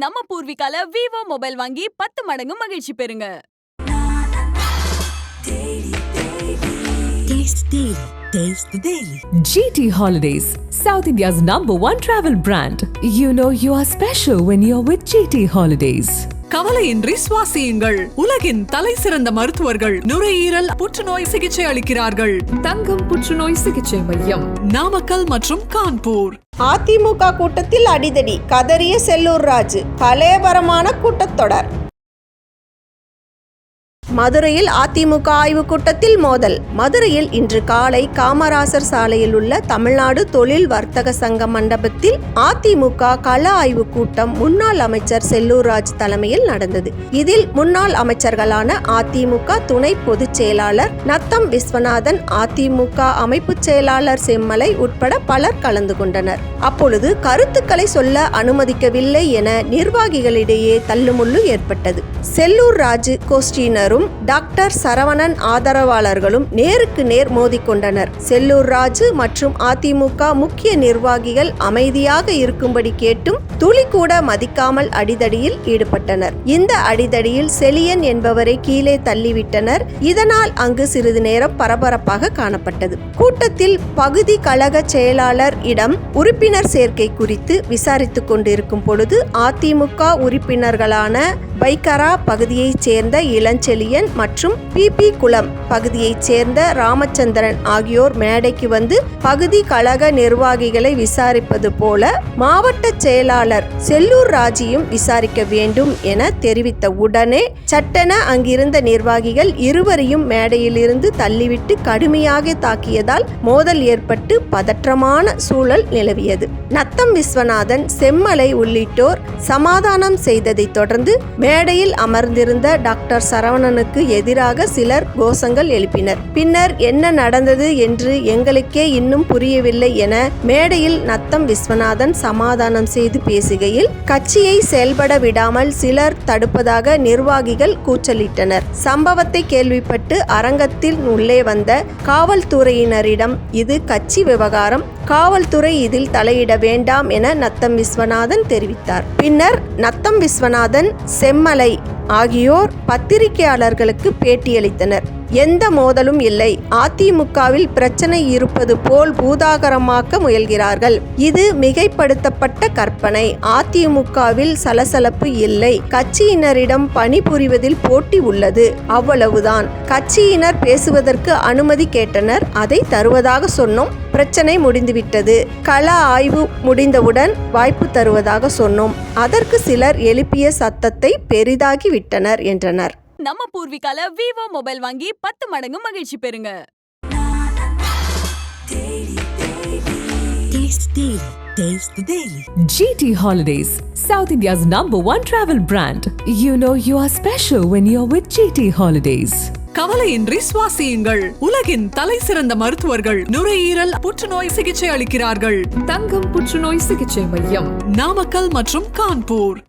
நம்ம பூர்விகால Vivo mobile வாங்கி 10 மடங்கு மகிழ்ச்சி பெறுங்க. GT Holidays, South India's #1 travel brand. You know you are special when you're with GT Holidays. கவலையின்றி சுவாசியுங்கள். உலகின் தலை சிறந்த மருத்துவர்கள் நுரையீரல் புற்றுநோய் சிகிச்சை அளிக்கிறார்கள். தங்கம் புற்றுநோய் சிகிச்சை மையம், நாமக்கல் மற்றும் கான்பூர். அதிமுக கூட்டத்தில் அடிதடி, கதறிய செல்லூர் ராஜு. கலேபரமான கூட்டத்தொடர். மதுரையில் அதிமுக ஆய்வுக் கூட்டத்தில் மோதல். மதுரையில் இன்று காலை காமராசர் சாலையில் உள்ள தமிழ்நாடு தொழில் வர்த்தக சங்க மண்டபத்தில் அதிமுக கள ஆய்வுக் கூட்டம் முன்னாள் அமைச்சர் செல்லூர் ராஜ் தலைமையில் நடந்தது. இதில் முன்னாள் அமைச்சர்களான அதிமுக துணை பொதுச் செயலாளர் நத்தம் விஸ்வநாதன், அதிமுக அமைப்பு செயலாளர் செம்மலை உட்பட பலர் கலந்து கொண்டனர். அப்பொழுது கருத்துக்களை சொல்ல அனுமதிக்கவில்லை என நிர்வாகிகளிடையே தள்ளுமுள்ளு ஏற்பட்டது. செல்லூர் ராஜு கோஷ்டியினரும் டாக்டர் சரவணன் ஆதரவாளர்களும் நேருக்கு நேர் மோதிக்கொண்டனர். செல்லூர் ராஜு மற்றும் அதிமுக முக்கிய நிர்வாகிகள் அமைதியாக இருக்கும்படி கேட்டும் துளி கூட மதிக்காமல் அடிதடியில் ஈடுபட்டனர். இந்த அடிதடியில் செலியன் என்பவரை கீழே தள்ளிவிட்டனர். இதனால் அங்கு சிறிது நேரம் பரபரப்பாக காணப்பட்டது. கூட்டத்தில் பகுதி கழக செயலாளர் இடம் உறுப்பினர் சேர்க்கை குறித்து விசாரித்துக் கொண்டிருக்கும் பொழுது அதிமுக உறுப்பினர்களான பைக்கரா பகுதியைச் சேர்ந்த இளஞ்செழியன் மற்றும் பிபி குளம் பகுதியைச் சேர்ந்த ராமச்சந்திரன் ஆகியோர் மேடைக்கு வந்து பகுதி கழக நிர்வாகிகளை விசாரிப்பது போல மாவட்ட செயலாளர் செல்லூர் ராஜையும் விசாரிக்க வேண்டும் என தெரிவித்த உடனே சட்டென அங்கிருந்த நிர்வாகிகள் இருவரையும் மேடையிலிருந்து தள்ளிவிட்டு கடுமையாக தாக்கியதால் மோதல் ஏற்பட்டு பதற்றமான சூழல் நிலவியது. நத்தம் விஸ்வநாதன், செம்மலை உள்ளிட்டோர் சமாதானம் செய்ததை தொடர்ந்து மேடையில் அமர்ந்திருந்த டாக்டர் சரவணனுக்கு எதிராக சிலர் கோஷங்கள் எழுப்பினர். பின்னர் என்ன நடந்தது என்று எங்களுக்கே இன்னும் புரியவில்லை என மேடையில் நத்தம் விஸ்வநாதன் சமாதானம் செய்து பேசுகையில், கட்சியை செயல்பட விடாமல் சிலர் தடுப்பதாக நிர்வாகிகள் கூச்சலிட்டனர். சம்பவத்தை கேள்விப்பட்டு அரங்கத்தில் உள்ளே வந்த காவல்துறையினரிடம் இது கட்சி விவகாரம், காவல்துறை இதில் தலையிட வேண்டாம் என நத்தம் விஸ்வநாதன் தெரிவித்தார். பின்னர் நத்தம் விஸ்வநாதன், செம்மலை ஆகியோர் பத்திரிகையாளர்களுக்கு பேட்டியளித்தனர். எந்த மோதலும் இல்லை, அதிமுகவில் பிரச்சனை இருப்பது போல் பூதாகரமாக்க முயல்கிறார்கள். இது மிகைப்படுத்தப்பட்ட கற்பனை. அதிமுகவில் சலசலப்பு இல்லை. கட்சியினரிடம் பணிபுரிவதில் போட்டி உள்ளது, அவ்வளவுதான். கட்சியினர் பேசுவதற்கு அனுமதி கேட்டனர், அதை தருவதாக சொன்னோம். பிரச்சனை முடிந்துவிட்டது. கள ஆய்வு முடிந்தவுடன் வாய்ப்பு தருவதாக சொன்னோம். அதற்கு சிலர் எழுப்பிய சத்தத்தை பெரிதாகி விட்டனர் என்றனர். நம்ம பூர்விகால விவோ மொபைல் வாங்கி 10 மடங்கு மகிழ்ச்சி பெறுங்க. GT Holidays, South India's #1 travel brand. You know you are special when you're with GT Holidays. கவலையின்றி சுவாசியுங்கள். உலகின் தலை சிறந்த மருத்துவர்கள் நுரையீரல் புற்றுநோய் சிகிச்சை அளிக்கிறார்கள். தங்கம் புற்றுநோய் சிகிச்சை மையம், நாமக்கல் மற்றும் கான்பூர்.